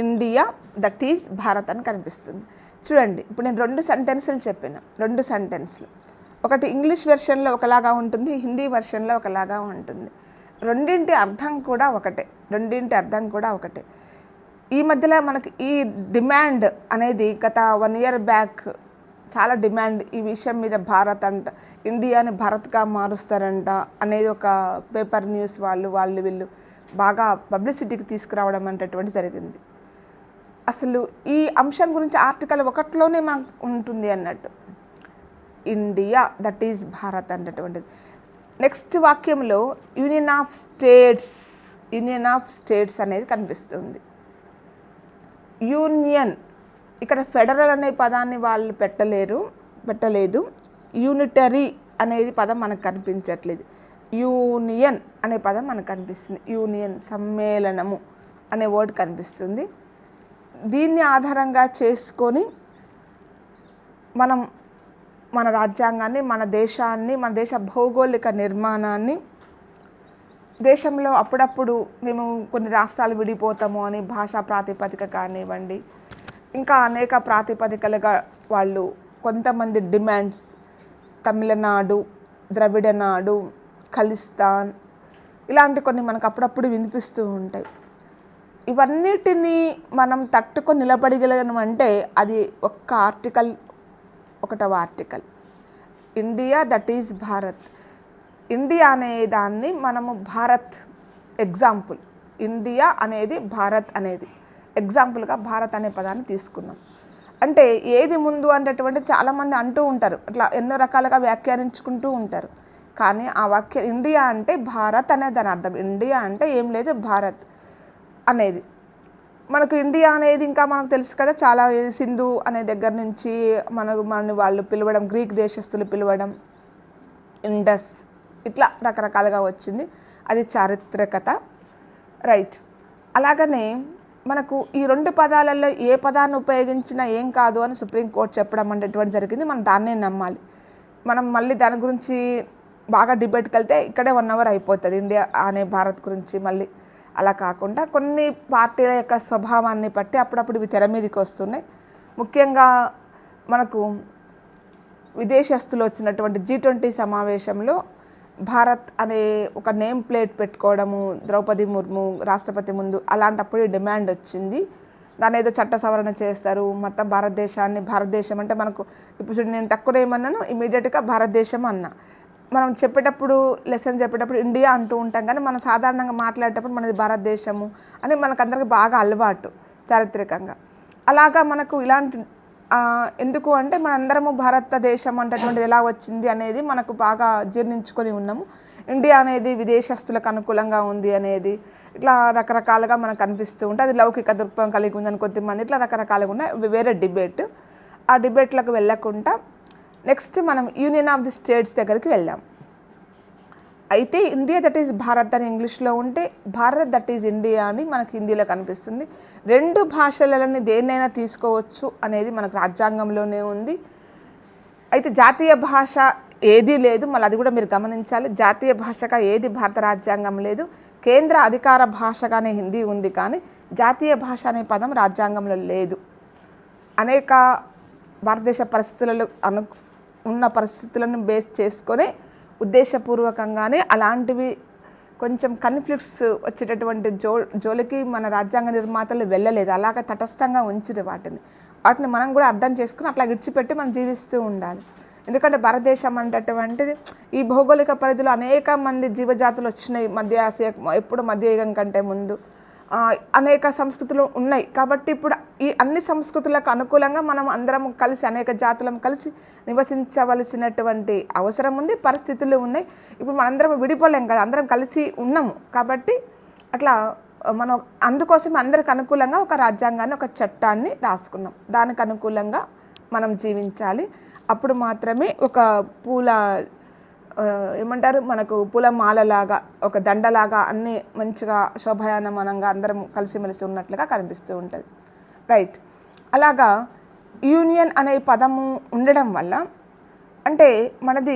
Speaker 1: ఇండియా దట్ ఈజ్ భారత్ అని కనిపిస్తుంది. చూడండి, ఇప్పుడు నేను 2 సెంటెన్సులు చెప్పాను. 2 సెంటెన్సులు, ఒకటి ఇంగ్లీష్ వెర్షన్లో ఒకలాగా ఉంటుంది, హిందీ వెర్షన్లో ఒకలాగా ఉంటుంది. రెండింటి అర్థం కూడా ఒకటే. ఈ మధ్యలో మనకి ఈ డిమాండ్ అనేది గత 1 year బ్యాక్ చాలా డిమాండ్ ఈ విషయం మీద, భారత్ అంట ఇండియాని భారత్గా మారుస్తారంట అనేది ఒక పేపర్ న్యూస్ వీళ్ళు బాగా పబ్లిసిటీకి తీసుకురావడం అనేటటువంటి జరిగింది. అసలు ఈ అంశం గురించి ఆర్టికల్ 1లోనే మనకు ఉంటుంది అన్నట్టు. ఇండియా దట్ ఈజ్ భారత్ అన్నటువంటిది. నెక్స్ట్ వాక్యంలో యూనియన్ ఆఫ్ స్టేట్స్ అనేది కనిపిస్తుంది. యూనియన్, ఇక్కడ ఫెడరల్ అనే పదాన్ని వాళ్ళు పెట్టలేదు. యూనిటరీ అనేది పదం మనకు కనిపించట్లేదు. యూనియన్ అనే పదం మనకు కనిపిస్తుంది. యూనియన్, సమ్మేళనము అనే వర్డ్ కనిపిస్తుంది. దీన్ని ఆధారంగా చేసుకొని మనం మన రాజ్యాంగాన్ని, మన దేశాన్ని, మన దేశ భౌగోళిక నిర్మాణాన్ని, దేశంలో అప్పుడప్పుడు మేము కొన్ని రాష్ట్రాలు విడిపోతాము అని భాషా ప్రాతిపదిక కానివ్వండి, ఇంకా అనేక ప్రాతిపదికలుగా వాళ్ళు కొంతమంది డిమాండ్స్, తమిళనాడు, ద్రవిడనాడు, ఖలిస్తాన్, ఇలాంటి కొన్ని మనకు అప్పుడప్పుడు వినిపిస్తూ ఉంటాయి. ఇవన్నిటినీ మనం తట్టుకొని నిలబడగలమంటే అది ఒక్క ఆర్టికల్, 1వ article. India that is Bharat. India అనే దాన్ని మనము భారత్ ఎగ్జాంపుల్, ఇండియా అనేది భారత్ అనేది ఎగ్జాంపుల్గా భారత్ అనే పదాన్ని తీసుకున్నాం. అంటే ఏది ముందు అనేటటువంటి చాలామంది అంటూ ఉంటారు, అట్లా ఎన్నో రకాలుగా వ్యాఖ్యానించుకుంటూ ఉంటారు. కానీ ఆ ఇండియా అంటే భారత్ అనే దాని అర్థం. ఇండియా అంటే ఏం లేదు, భారత్ అనేది. మనకు ఇండియా అనేది ఇంకా మనకు తెలుసు కదా, చాలా సింధు అనే దగ్గర నుంచి మనని వాళ్ళు పిలవడం, గ్రీక్ దేశస్తులు పిలవడం, ఇండస్, ఇట్లా రకరకాలుగా వచ్చింది. అది చారిత్రకత, రైట్. అలాగనే మనకు ఈ 2 పదాలలో ఏ పదాన్ని ఉపయోగించినా ఏం కాదు అని సుప్రీంకోర్టు చెప్పడం అనేటువంటి జరిగింది. మనం దాన్నే నమ్మాలి. మనం మళ్ళీ దాని గురించి బాగా డిబేట్కి వెళ్తే ఇక్కడే 1 hour అయిపోతుంది ఇండియా అనే భారత్ గురించి. మళ్ళీ అలా కాకుండా కొన్ని పార్టీల యొక్క స్వభావాన్ని బట్టి అప్పుడప్పుడు ఇవి తెర మీదకి వస్తున్నాయి. ముఖ్యంగా మనకు విదేశస్తులు వచ్చినటువంటి G20 సమావేశంలో భారత్ అనే ఒక నేమ్ ప్లేట్ పెట్టుకోవడము, ద్రౌపది ముర్ము రాష్ట్రపతి ముందు, అలాంటప్పుడు డిమాండ్ వచ్చింది. దాని ఏదో చట్ట సవరణ చేస్తారు మొత్తం భారతదేశం అంటే మనకు ఇప్పుడు నేను తక్కువ ఏమన్నాను, ఇమీడియట్గా భారతదేశం అన్నా. మనం చెప్పేటప్పుడు లెసన్ చెప్పేటప్పుడు ఇండియా అంటూ ఉంటాం, కానీ మనం సాధారణంగా మాట్లాడేటప్పుడు మనది భారతదేశము అని మనకందరికీ బాగా అలవాటు చారిత్రకంగా. అలాగా మనకు ఇలాంటి ఎందుకు అంటే మనందరము భారతదేశం అనేటటువంటిది ఎలా వచ్చింది అనేది మనకు బాగా జీర్ణించుకొని ఉన్నాము. ఇండియా అనేది విదేశస్తులకు అనుకూలంగా ఉంది అనేది ఇట్లా రకరకాలుగా మనకు అనిపిస్తూ ఉంటే అది లౌకిక దృక్పథం కలిగి ఉందని కొద్దిమంది ఇట్లా రకరకాలుగా ఉన్నాయి. వేరే డిబేట్. ఆ డిబేట్లకు వెళ్ళకుండా నెక్స్ట్ మనం యూనియన్ ఆఫ్ ది స్టేట్స్ దగ్గరికి వెళ్దాం. అయితే ఇండియా దట్ ఈజ్ భారత్ అని ఇంగ్లీష్లో ఉంటే భారత్ దట్ ఈజ్ ఇండియా అని మనకు హిందీలో కనిపిస్తుంది. 2 భాషలని దేన్నైనా తీసుకోవచ్చు అనేది మనకు రాజ్యాంగంలోనే ఉంది. అయితే జాతీయ భాష ఏదీ లేదు, మళ్ళీ అది కూడా మీరు గమనించాలి. జాతీయ భాషగా ఏది భారత రాజ్యాంగం లేదు. కేంద్ర అధికార భాషగానే హిందీ ఉంది, కానీ జాతీయ భాష అనే పదం రాజ్యాంగంలో లేదు. అనేక భారతదేశ పరిస్థితులలో ఉన్న పరిస్థితులను బేస్ చేసుకొని ఉద్దేశపూర్వకంగానే అలాంటివి కొంచెం కన్ఫ్లిక్ట్స్ వచ్చేటటువంటి జోలికి మన రాజ్యాంగ నిర్మాతలు వెళ్ళలేదు. అలాగ తటస్థంగా ఉంచిరు వాటిని మనం కూడా అర్థం చేసుకుని అట్లా విడిచిపెట్టి మనం జీవిస్తూ ఉండాలి. ఎందుకంటే భారతదేశం అనేటటువంటిది ఈ భౌగోళిక పరిధిలో అనేక మంది జీవజాతులు వచ్చినాయి. మధ్య ఆసియా ఎప్పుడు మధ్యయుగం కంటే ముందు అనేక సంస్కృతులు ఉన్నాయి. కాబట్టి ఇప్పుడు ఈ అన్ని సంస్కృతులకు అనుకూలంగా మనం అందరం కలిసి అనేక జాతులం కలిసి నివసించవలసినటువంటి అవసరం ఉంది, పరిస్థితులు ఉన్నాయి. ఇప్పుడు మనందరం విడిపోలేం కదా, అందరం కలిసి ఉన్నాము. కాబట్టి అట్లా మనం అందుకోసం అందరికి అనుకూలంగా ఒక రాజ్యాంగాన్ని, ఒక చట్టాన్ని రాసుకున్నాం. దానికి అనుకూలంగా మనం జీవించాలి. అప్పుడు మాత్రమే ఒక పూల ఏమంటారు మనకు పూలమాలలాగా, ఒక దండలాగా అన్నీ మంచిగా శోభాయమానంగా అందరం కలిసిమెలిసి ఉన్నట్లుగా కనిపిస్తూ ఉంటుంది. రైట్. అలాగా యూనియన్ అనే పదము ఉండడం వల్ల అంటే మనది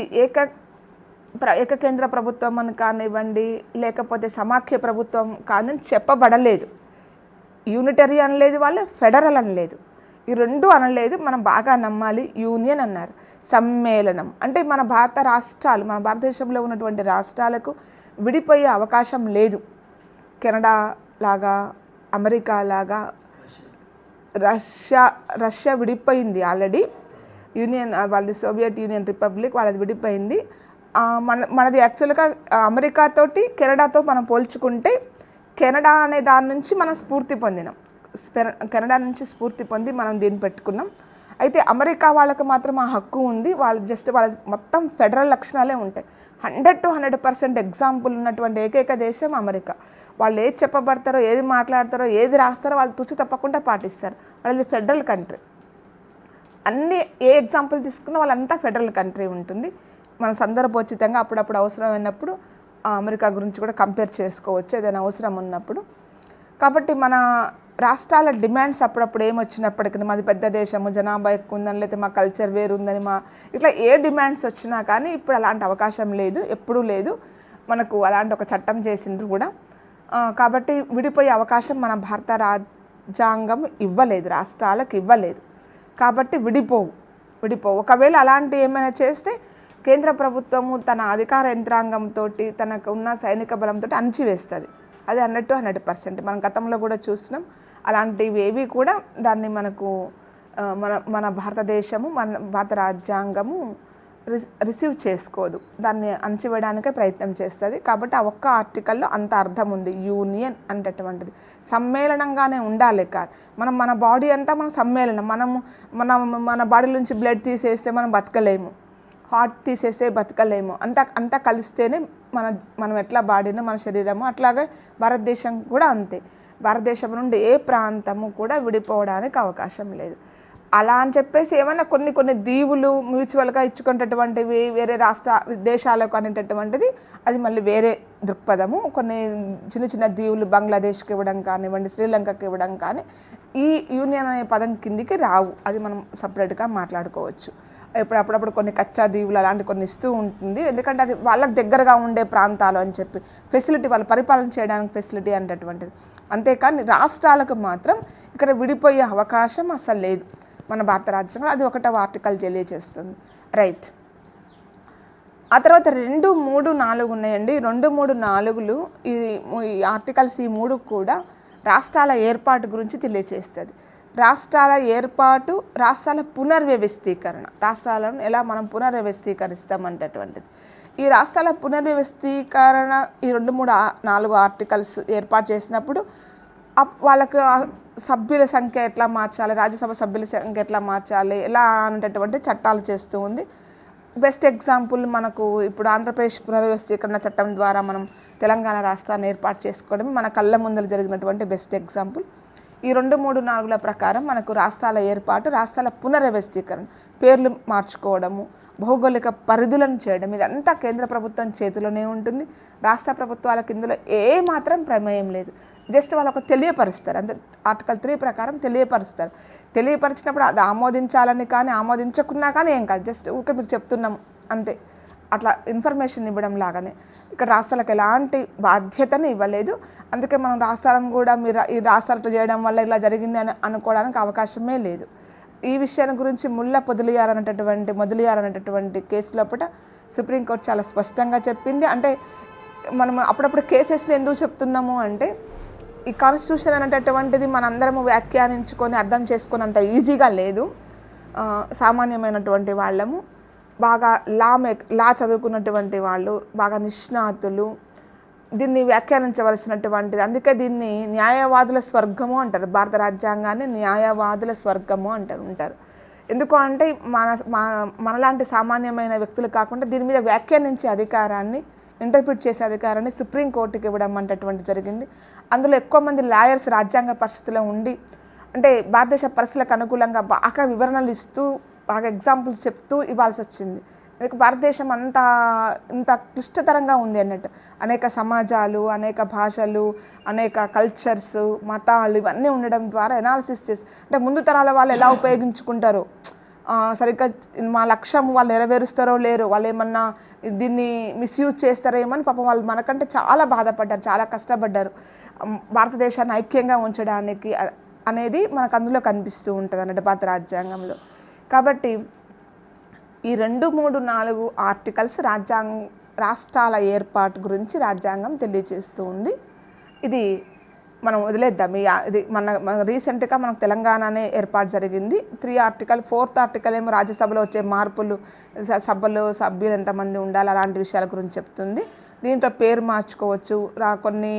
Speaker 1: ఏకకేంద్ర ప్రభుత్వం అని కానివ్వండి, లేకపోతే సమాఖ్య ప్రభుత్వం కానీ చెప్పబడలేదు. యూనిటరీ అనలేదు, వాళ్ళు ఫెడరల్ అనలేదు, ఈ 2 అనలేదు. మనం బాగా నమ్మాలి. యూనియన్ అన్నారు. సమ్మేళనం అంటే మన భారత రాష్ట్రాలు, మన భారతదేశంలో ఉన్నటువంటి రాష్ట్రాలకు విడిపోయే అవకాశం లేదు. కెనడా లాగా, అమెరికా లాగా, రష్యా విడిపోయింది ఆల్రెడీ. యూనియన్ వాళ్ళది సోవియట్ యూనియన్ రిపబ్లిక్, వాళ్ళది విడిపోయింది. మనది యాక్చువల్గా అమెరికాతోటి కెనడాతో మనం పోల్చుకుంటే కెనడా అనే దాని నుంచి మనం స్ఫూర్తి పొందినాం. కెనడా నుంచి స్ఫూర్తి పొంది మనం దీన్ని పెట్టుకున్నాం. అయితే అమెరికా వాళ్ళకు మాత్రం ఆ హక్కు ఉంది. వాళ్ళ మొత్తం ఫెడరల్ లక్షణాలే ఉంటాయి. 100 to 100% ఎగ్జాంపుల్ ఉన్నటువంటి ఏకైక దేశం అమెరికా. వాళ్ళు ఏది చెప్పబడతారో, ఏది మాట్లాడతారో, ఏది రాస్తారో వాళ్ళు తుచి తప్పకుండా పాటిస్తారు. వాళ్ళది ఫెడరల్ కంట్రీ. అన్ని ఏ ఎగ్జాంపుల్ తీసుకున్నా వాళ్ళంతా ఫెడరల్ కంట్రీ ఉంటుంది. మన సందర్భోచితంగా అప్పుడప్పుడు అవసరమైనప్పుడు అమెరికా గురించి కూడా కంపేర్ చేసుకోవచ్చు ఏదైనా అవసరం ఉన్నప్పుడు. కాబట్టి మన రాష్ట్రాల డిమాండ్స్ అప్పుడప్పుడు ఏమొచ్చినప్పటికీ, మాది పెద్ద దేశము, జనాభా ఎక్కువ ఉందని, లేకపోతే మా కల్చర్ వేరుందని, ఇట్లా ఏ డిమాండ్స్ వచ్చినా కానీ ఇప్పుడు అలాంటి అవకాశం లేదు, ఎప్పుడూ లేదు. మనకు అలాంటి ఒక చట్టం చేసిండ్రు కూడా. కాబట్టి విడిపోయే అవకాశం మన భారత రాజ్యాంగం ఇవ్వలేదు, రాష్ట్రాలకు ఇవ్వలేదు. కాబట్టి విడిపోవు. ఒకవేళ అలాంటి ఏమైనా చేస్తే కేంద్ర ప్రభుత్వము తన అధికార యంత్రాంగంతో, తనకు ఉన్న సైనిక బలంతో అణచివేస్తుంది. అది 100 to 100%. మనం గతంలో కూడా చూసినాం. అలాంటివి ఏవి కూడా దాన్ని మనకు మన భారతదేశము, మన భారత రాజ్యాంగము రిసీవ్ చేసుకోదు. దాన్ని అణచివేయడానికే ప్రయత్నం చేస్తుంది. కాబట్టి ఆ ఒక్క ఆర్టికల్లో అంత అర్థం ఉంది. యూనియన్ అనేటటువంటిది సమ్మేళనంగానే ఉండాలి. కానీ మన బాడీ అంతా మన సమ్మేళనం. మన బాడీ నుంచి బ్లడ్ తీసేస్తే మనం బతకలేము, హార్ట్ తీసేస్తే బతకలేము. అంతా కలిస్తేనే మనం ఎట్లా బాడీను, మన శరీరము, అట్లాగే భారతదేశం కూడా అంతే. భారతదేశం నుండి ఏ ప్రాంతము కూడా విడిపోవడానికి అవకాశం లేదు. అలా అని చెప్పేసి ఏమైనా కొన్ని దీవులు మ్యూచువల్గా ఇచ్చుకునేటటువంటివి వేరే దేశాలకు అనేటటువంటిది అది మళ్ళీ వేరే దృక్పథము. కొన్ని చిన్న దీవులు బంగ్లాదేశ్కి ఇవ్వడం కానివ్వండి, శ్రీలంకకి ఇవ్వడం కానీ ఈ యూనియన్ అనే పదం కిందికి రావు. అది మనం సపరేట్గా మాట్లాడుకోవచ్చు. అప్పుడప్పుడు కొన్ని కచ్చా దీవులు అలాంటి కొన్ని ఇస్తూ ఉంటుంది. ఎందుకంటే అది వాళ్ళకి దగ్గరగా ఉండే ప్రాంతాలు అని చెప్పి ఫెసిలిటీ, వాళ్ళు పరిపాలన చేయడానికి ఫెసిలిటీ అనేటటువంటిది. అంతేకాని రాష్ట్రాలకు మాత్రం ఇక్కడ విడిపోయే అవకాశం అసలు లేదు మన భారత రాజ్యాంగంలో. అది 1వ ఆర్టికల్ తెలియజేస్తుంది. రైట్. ఆ తర్వాత 2, 3, 4 ఉన్నాయండి. 2, 3, 4 ఈ ఆర్టికల్స్, ఈ 3 కూడా రాష్ట్రాల ఏర్పాటు గురించి తెలియజేస్తుంది. రాష్ట్రాల ఏర్పాటు, రాష్ట్రాల పునర్వ్యవస్థీకరణ, రాష్ట్రాలను ఎలా మనం పునర్వ్యవస్థీకరిస్తామనేటటువంటిది. ఈ రాష్ట్రాల పునర్వ్యవస్థీకరణ ఈ 2, 3, 4 ఆర్టికల్స్ ఏర్పాటు చేసినప్పుడు వాళ్ళకు సభ్యుల సంఖ్య ఎట్లా మార్చాలి, రాజ్యసభ సభ్యుల సంఖ్య ఎట్లా మార్చాలి, ఎలా అనేటటువంటి చట్టాలు చేస్తూ ఉంది. బెస్ట్ ఎగ్జాంపుల్ మనకు ఇప్పుడు ఆంధ్రప్రదేశ్ పునర్వ్యవస్థీకరణ చట్టం ద్వారా మనం తెలంగాణ రాష్ట్రాన్ని ఏర్పాటు చేసుకోవడం మన కళ్ళ ముందర జరిగినటువంటి బెస్ట్ ఎగ్జాంపుల్. ఈ 2, 3, 4ల ప్రకారం మనకు రాష్ట్రాల ఏర్పాటు, రాష్ట్రాల పునర్వ్యవస్థీకరణ, పేర్లు మార్చుకోవడము, భౌగోళిక పరిధులను చేయడం, ఇదంతా కేంద్ర ప్రభుత్వం చేతిలోనే ఉంటుంది. రాష్ట్ర ప్రభుత్వాలకు ఇందులో మాత్రం ప్రమేయం లేదు. జస్ట్ వాళ్ళకు తెలియపరుస్తారు అంతే. ఆర్టికల్ 3 ప్రకారం తెలియపరుస్తారు. తెలియపరిచినప్పుడు అది ఆమోదించాలని కానీ ఆమోదించకున్నా కానీ ఏం కాదు, జస్ట్ ఊకే మీకు చెప్తున్నాం అంతే. అట్లా ఇన్ఫర్మేషన్ ఇవ్వడం లాగానే. ఇక్కడ రాష్ట్రాలకు ఎలాంటి బాధ్యతను ఇవ్వలేదు. అందుకే మనం రాష్ట్రాలను కూడా మీరు ఈ రాష్ట్రాలతో చేయడం వల్ల ఇలా జరిగింది అని అనుకోవడానికి అవకాశమే లేదు. ఈ విషయాన్ని గురించి మొదలియార్ అనేటటువంటి కేసు లోపల సుప్రీంకోర్టు చాలా స్పష్టంగా చెప్పింది. అంటే మనం అప్పుడప్పుడు కేసెస్ని ఎందుకు చెప్తున్నాము అంటే, ఈ కాన్స్టిట్యూషన్ అనేటటువంటిది మనందరము వ్యాఖ్యానించుకొని అర్థం చేసుకున్నంత ఈజీగా లేదు. సామాన్యమైనటువంటి వాళ్ళము, బాగా లా చదువుకున్నటువంటి వాళ్ళు, బాగా నిష్ణాతులు దీన్ని వ్యాఖ్యానించవలసినటువంటిది. అందుకే దీన్ని న్యాయవాదుల స్వర్గము అంటారు. భారత రాజ్యాంగాన్ని న్యాయవాదుల స్వర్గము ఉంటారు. ఎందుకు అంటే మనలాంటి సామాన్యమైన వ్యక్తులు కాకుండా దీని మీద వ్యాఖ్యానించే అధికారాన్ని, ఇంటర్ప్రిట్ చేసే అధికారాన్ని సుప్రీంకోర్టుకి ఇవ్వడం అనేటటువంటి జరిగింది. అందులో ఎక్కువ మంది లాయర్స్ రాజ్యాంగ పరిస్థితిలో ఉండి, అంటే భారతదేశ పరిస్థితులకు అనుకూలంగా బాగా వివరణలు ఇస్తూ, బాగా ఎగ్జాంపుల్స్ చెప్తూ ఇవ్వాల్సి వచ్చింది. భారతదేశం ఇంత క్లిష్టతరంగా ఉంది అన్నట్టు. అనేక సమాజాలు, అనేక భాషలు, అనేక కల్చర్స్, మతాలు ఇవన్నీ ఉండడం ద్వారా ఎనాలిసిస్ చేసి, అంటే ముందు తరాల వాళ్ళు ఎలా ఉపయోగించుకుంటారో, సరిగ్గా మా లక్ష్యం వాళ్ళు నెరవేరుస్తారో లేరో, వాళ్ళు ఏమన్నా దీన్ని మిస్యూజ్ చేస్తారేమో అని పాపం వాళ్ళు మనకంటే చాలా బాధపడ్డారు, చాలా కష్టపడ్డారు భారతదేశాన్ని ఐక్యంగా ఉంచడానికి అనేది మనకు అందులో కనిపిస్తూ ఉంటుంది అన్నట్టు భారత రాజ్యాంగంలో. కాబట్టి ఈ 2, 3, 4 ఆర్టికల్స్ రాష్ట్రాల ఏర్పాటు గురించి రాజ్యాంగం తెలియజేస్తూ ఉంది. ఇది మనం వదిలేద్దాం. ఇది మన రీసెంట్గా మనకు తెలంగాణనే ఏర్పాటు జరిగింది. 3 ఆర్టికల్, 4th ఆర్టికల్ ఏమో రాజ్యసభలో వచ్చే మార్పులు, సభ్యులు ఎంతమంది ఉండాలి అలాంటి విషయాల గురించి చెప్తుంది. దీంట్లో పేరు మార్చుకోవచ్చు, కొన్ని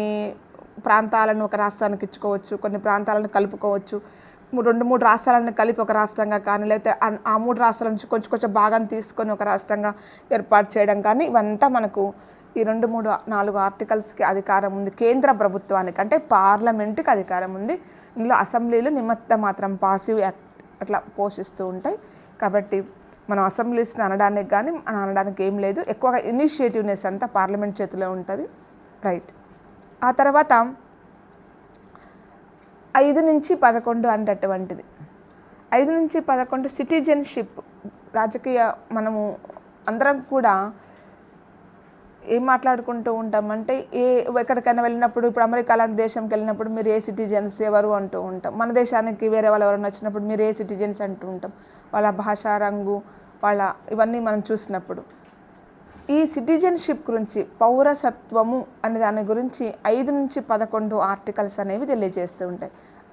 Speaker 1: ప్రాంతాలను ఒక రాష్ట్రానికి ఇచ్చుకోవచ్చు, కొన్ని ప్రాంతాలను కలుపుకోవచ్చు, 2, 3 రాష్ట్రాలను కలిపి ఒక రాష్ట్రంగా కానీ, లేకపోతే ఆ 3 రాష్ట్రాల నుంచి కొంచెం భాగం తీసుకొని ఒక రాష్ట్రంగా ఏర్పాటు చేయడం కానీ, ఇవంతా మనకు ఈ 2, 3, 4 ఆర్టికల్స్కి అధికారం ఉంది. కేంద్ర ప్రభుత్వానికి అంటే పార్లమెంటుకి అధికారం ఉంది. ఇందులో అసెంబ్లీలు నిమిత్త మాత్రం పాసివ్ యాక్ట్ అట్లా పోషిస్తూ ఉంటాయి. కాబట్టి మనం అసెంబ్లీస్ని అనడానికి ఏం లేదు. ఎక్కువగా ఇనిషియేటివ్నెస్ అంతా పార్లమెంట్ చేతిలో ఉంటుంది. రైట్. ఆ తర్వాత 5 నుంచి 11 అనేటటువంటిది. 5 నుంచి 11 సిటిజన్షిప్, రాజకీయ, మనము అందరం కూడా ఏం మాట్లాడుకుంటూ ఉంటామంటే, ఎక్కడికైనా వెళ్ళినప్పుడు, ఇప్పుడు అమెరికా లాంటి దేశంకి వెళ్ళినప్పుడు మీరు ఏ సిటిజన్స్ ఎవరు అంటూ ఉంటాం. మన దేశానికి వేరే వాళ్ళు ఎవరైనా వచ్చినప్పుడు మీరు ఏ సిటిజన్స్ అంటూ ఉంటాం. వాళ్ళ భాష, రంగు, ఇవన్నీ మనం చూసినప్పుడు ఈ సిటిజన్షిప్ గురించి, పౌరసత్వము అనే దాని గురించి 5 నుంచి 11 ఆర్టికల్స్ అనేవి తెలియజేస్తూ ఉంటాయి.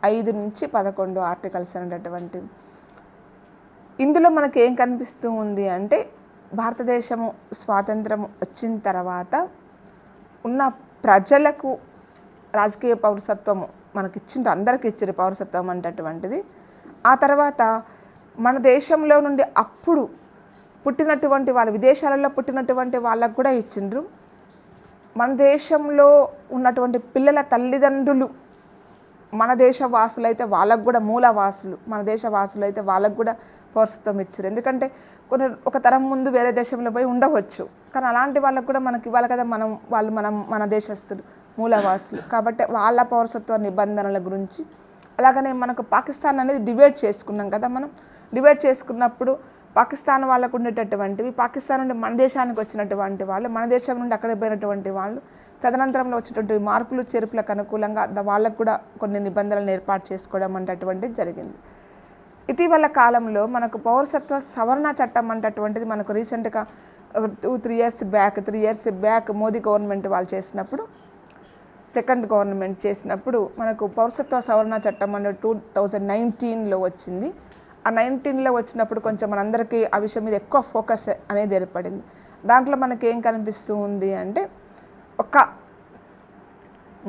Speaker 1: 5 నుంచి 11 ఆర్టికల్స్ అనేటటువంటి ఇందులో మనకి ఏం కనిపిస్తూ ఉంది అంటే, భారతదేశము స్వాతంత్రం వచ్చిన తర్వాత ఉన్న ప్రజలకు రాజకీయ పౌరసత్వము మనకిచ్చిండ్రు, అందరికీ ఇచ్చారు పౌరసత్వం అనేటటువంటిది. ఆ తర్వాత మన దేశంలో నుండి అప్పుడు పుట్టినటువంటి వాళ్ళు, విదేశాలలో పుట్టినటువంటి వాళ్ళకు కూడా ఇచ్చిండ్రు. మన దేశంలో ఉన్నటువంటి పిల్లల తల్లిదండ్రులు మన దేశ వాసులైతే వాళ్ళకు కూడా, మూలవాసులు మన దేశ వాసులైతే వాళ్ళకు కూడా పౌరసత్వం ఇచ్చారు. ఎందుకంటే ఒక తరం ముందు వేరే దేశంలో పోయి ఉండవచ్చు, కానీ అలాంటి వాళ్ళకు కూడా మనకి ఇవ్వాలి కదా, మన దేశస్తులు, మూలవాసులు. కాబట్టి వాళ్ళ పౌరసత్వ నిబంధనల గురించి, అలాగనే మనకు పాకిస్తాన్ అనేది డివైడ్ చేసుకున్నాం కదా. మనం డివైడ్ చేసుకున్నప్పుడు పాకిస్తాన్ వాళ్ళకు ఉండేటటువంటివి, పాకిస్తాన్ నుండి మన దేశానికి వచ్చినటువంటి వాళ్ళు, మన దేశం నుండి అక్కడికి పోయినటువంటి వాళ్ళు, తదనంతరంలో వచ్చినటువంటి మార్పులు చేర్పులకు అనుకూలంగా వాళ్ళకు కూడా కొన్ని నిబంధనలను ఏర్పాటు చేసుకోవడం అనేటటువంటిది జరిగింది. ఇటీవల కాలంలో మనకు పౌరసత్వ సవరణ చట్టం అనేటటువంటిది మనకు రీసెంట్గా 3 ఇయర్స్ బ్యాక్ మోదీ గవర్నమెంట్ వాళ్ళు చేసినప్పుడు, సెకండ్ గవర్నమెంట్ చేసినప్పుడు మనకు పౌరసత్వ సవరణ చట్టం అనేది 2019లో వచ్చింది. ఆ 19లో వచ్చినప్పుడు కొంచెం మనందరికీ ఆ విషయం మీద ఎక్కువ ఫోకస్ అనేది ఏర్పడింది. దాంట్లో మనకి ఏం కనిపిస్తూ ఉంది అంటే, ఒక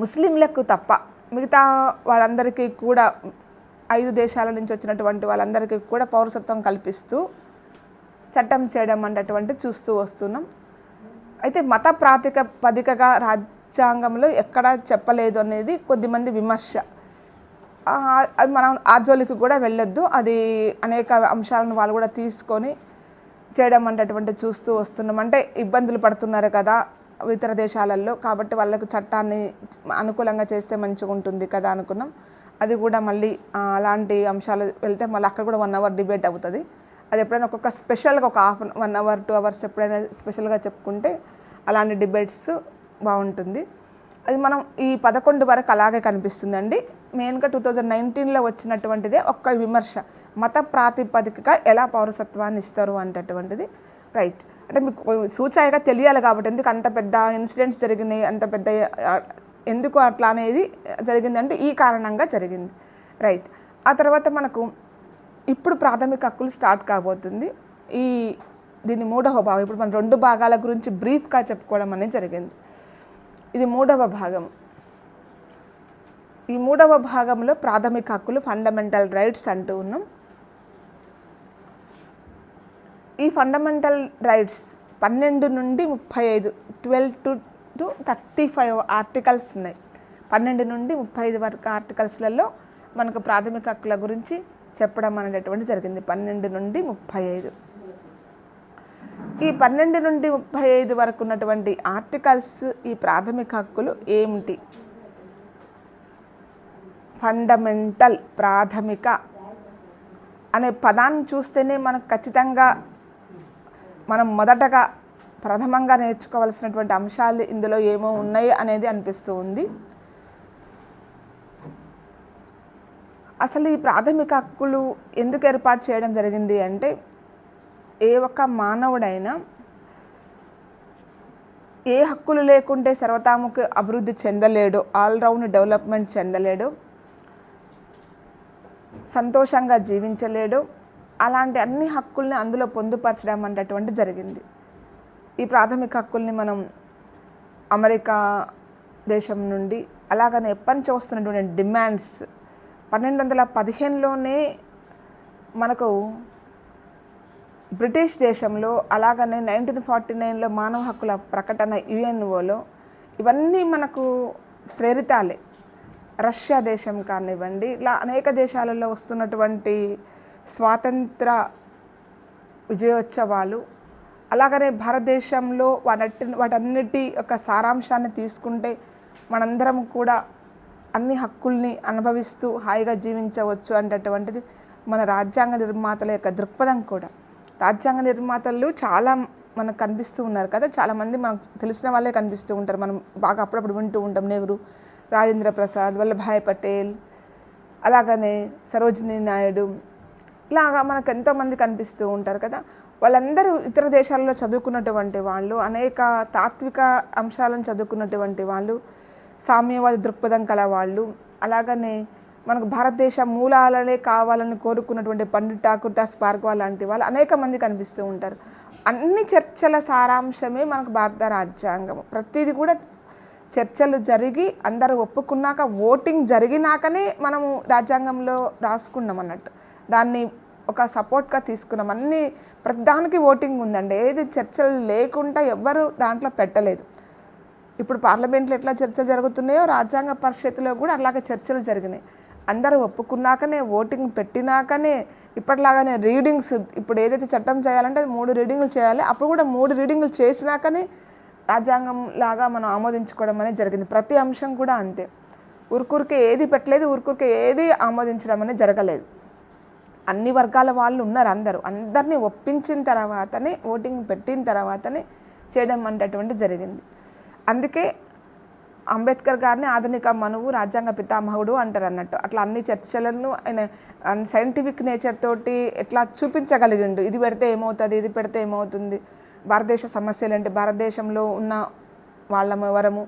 Speaker 1: ముస్లింలకు తప్ప మిగతా వాళ్ళందరికీ కూడా, 5 దేశాల నుంచి వచ్చినటువంటి వాళ్ళందరికీ కూడా పౌరసత్వం కల్పిస్తూ చట్టం చేయడం అనేటటువంటి చూస్తూ వస్తున్నాం. అయితే మత ప్రాతిపదికగా రాజ్యాంగంలో ఎక్కడా చెప్పలేదు అనేది కొద్దిమంది విమర్శ. అది మనం ఆ జోలికి కూడా వెళ్ళొద్దు. అది అనేక అంశాలను వాళ్ళు కూడా తీసుకొని చేయడం అనేటటువంటి చూస్తూ వస్తున్నాం. అంటే ఇబ్బందులు పడుతున్నారు కదా ఇతర దేశాలలో, కాబట్టి వాళ్ళకు చట్టాన్ని అనుకూలంగా చేస్తే మంచిగా ఉంటుంది కదా అనుకున్నాం. అది కూడా మళ్ళీ అలాంటి అంశాలు వెళ్తే మళ్ళీ అక్కడ కూడా 1 అవర్ డిబేట్ అవుతుంది. అది ఎప్పుడైనా ఒక్కొక్క స్పెషల్గా ఒక 1 అవర్ 2 అవర్స్ ఎప్పుడైనా స్పెషల్గా చెప్పుకుంటే అలాంటి డిబేట్స్ బాగుంటుంది. అది మనం ఈ 11 వరకు అలాగే కనిపిస్తుందండి. మెయిన్గా 2019లో వచ్చినటువంటిదే ఒక్క విమర్శ, మత ప్రాతిపదికగా ఎలా పౌరసత్వాన్ని ఇస్తారు అనేటటువంటిది. రైట్, అంటే మీకు సూచాయిగా తెలియాలి కాబట్టి, ఎందుకు అంత పెద్ద ఇన్సిడెంట్స్ జరిగినాయి, అంత పెద్ద ఎందుకు అట్లా అనేది జరిగిందంటే ఈ కారణంగా జరిగింది. రైట్, ఆ తర్వాత మనకు ఇప్పుడు ప్రాథమిక హక్కులు స్టార్ట్ కాబోతుంది. దీని 3వ భాగం. ఇప్పుడు మనం 2 భాగాల గురించి బ్రీఫ్గా చెప్పుకోవడం అనేది జరిగింది. ఇది 3వ భాగం. ఈ 3వ భాగంలో ప్రాథమిక హక్కులు, ఫండమెంటల్ రైట్స్ అంటూ ఉన్నాం. ఈ ఫండమెంటల్ రైట్స్ 12 నుండి 35, 12 to 35 ఆర్టికల్స్ ఉన్నాయి. 12 నుండి 35 వరకు ఆర్టికల్స్లలో మనకు ప్రాథమిక హక్కుల గురించి చెప్పడం అనేటటువంటి జరిగింది. 12 నుండి 35. ఈ 12 నుండి 35 వరకు ఉన్నటువంటి ఆర్టికల్స్, ఈ ప్రాథమిక హక్కులు ఏమిటి? ఫండమెంటల్, ప్రాథమిక అనే పదాన్ని చూస్తేనే మనకు ఖచ్చితంగా మనం మొదటగా ప్రథమంగా నేర్చుకోవాల్సినటువంటి అంశాలు ఇందులో ఏమో ఉన్నాయి అనేది అనిపిస్తూ ఉంది. అసలు ఈ ప్రాథమిక హక్కులు ఎందుకు ఏర్పాటు చేయడం జరిగింది అంటే, ఏ ఒక్క మానవుడైనా ఏ హక్కులు లేకుంటే సర్వతాముఖ అభివృద్ధి చెందలేడు, ఆల్రౌండ్ డెవలప్మెంట్ చెందలేడు, సంతోషంగా జీవించలేడు. అలాంటి అన్ని హక్కుల్ని అందులో పొందుపరచడం అనేటటువంటి జరిగింది. ఈ ప్రాథమిక హక్కుల్ని మనం అమెరికా దేశం నుండి, అలాగనే ఎప్పటి నుంచి వస్తున్నటువంటి డిమాండ్స్ 1215లోనే మనకు బ్రిటిష్ దేశంలో, అలాగనే 1949లో మానవ హక్కుల ప్రకటన UNOలో, ఇవన్నీ మనకు ప్రేరితాలే. రష్యా దేశం కానివ్వండి, ఇలా అనేక దేశాలలో వస్తున్నటువంటి స్వాతంత్ర విజయోత్సవాలు, అలాగనే భారతదేశంలో వాటన్నిటి యొక్క సారాంశాన్ని తీసుకుంటే మనందరం కూడా అన్ని హక్కుల్ని అనుభవిస్తూ హాయిగా జీవించవచ్చు అనేటటువంటిది మన రాజ్యాంగ నిర్మాతల యొక్క దృక్పథం కూడా. రాజ్యాంగ నిర్మాతలు చాలా మనకు కనిపిస్తూ ఉన్నారు కదా, చాలామంది మనకు తెలిసిన వాళ్ళే కనిపిస్తూ ఉంటారు. మనం బాగా అప్పుడప్పుడు వింటూ ఉంటాం. నెహ్రూ, రాజేంద్ర ప్రసాద్, వల్లభాయ్ పటేల్, అలాగనే సరోజినీ నాయుడు, ఇలాగా మనకు ఎంతోమంది కనిపిస్తూ ఉంటారు కదా. వాళ్ళందరూ ఇతర దేశాల్లో చదువుకున్నటువంటి వాళ్ళు, అనేక తాత్విక అంశాలను చదువుకున్నటువంటి వాళ్ళు, సామ్యవాద దృక్పథం కల వాళ్ళు, అలాగనే మనకు భారతదేశ మూలాలనే కావాలని కోరుకున్నటువంటి పండిట్ ఠాకూర్ దాస్ భార్గవ లాంటి వాళ్ళు అనేక మంది కనిపిస్తూ ఉంటారు. అన్ని చర్చల సారాంశమే మనకు భారత రాజ్యాంగం. ప్రతిదీ కూడా చర్చలు జరిగి అందరూ ఒప్పుకున్నాక, ఓటింగ్ జరిగినాకనే మనము రాజ్యాంగంలో రాసుకున్నాం అన్నట్టు. దాన్ని ఒక సపోర్ట్గా తీసుకున్నాం. ప్రతిదానికి ఓటింగ్ ఉందండి. ఏది చర్చలు లేకుండా ఎవ్వరు దాంట్లో పెట్టలేదు. ఇప్పుడు పార్లమెంట్లో ఎట్లా చర్చలు జరుగుతున్నాయో రాజ్యాంగ పరిషత్తులో కూడా అలాగే చర్చలు జరిగినాయి. అందరూ ఒప్పుకున్నాకనే, ఓటింగ్ పెట్టినాకనే, ఇప్పటిలాగానే రీడింగ్స్, ఇప్పుడు ఏదైతే చట్టం చేయాలంటే అది 3 రీడింగులు చేయాలి. అప్పుడు కూడా 3 రీడింగులు చేసినాకనే రాజ్యాంగం లాగా మనం ఆమోదించుకోవడం అనేది జరిగింది. ప్రతి అంశం కూడా అంతే. ఊరికూరికే ఏది పెట్టలేదు, ఊరికూరికే ఏది ఆమోదించడం అనేది జరగలేదు. అన్ని వర్గాల వాళ్ళు ఉన్నారు. అందరినీ ఒప్పించిన తర్వాతనే, ఓటింగ్ పెట్టిన తర్వాతనే చేయడం అనేటటువంటి జరిగింది. అందుకే అంబేద్కర్ గారిని ఆధునిక మనువు, రాజ్యాంగ పితామహుడు అంటారు అన్నట్టు. అట్లా అన్ని చర్చలను ఆయన సైంటిఫిక్ నేచర్ తోటి ఎట్లా చూపించగలిగిండు. ఇది పెడితే ఏమవుతుంది, ఇది పెడితే ఏమవుతుంది, భారతదేశ సమస్యలు ఏంటి, భారతదేశంలో ఉన్న వాళ్ళము ఎవరము,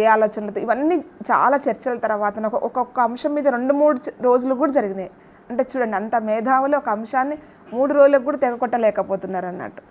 Speaker 1: ఏ ఆలోచనలతో, ఇవన్నీ చాలా చర్చల తర్వాత ఒక్కొక్క అంశం మీద 2-3 రోజులు కూడా జరిగినాయి. అంటే చూడండి, అంత మేధావులు ఒక అంశాన్ని 3 రోజులకు కూడా తెగకొట్టలేకపోతున్నారు అన్నట్టు.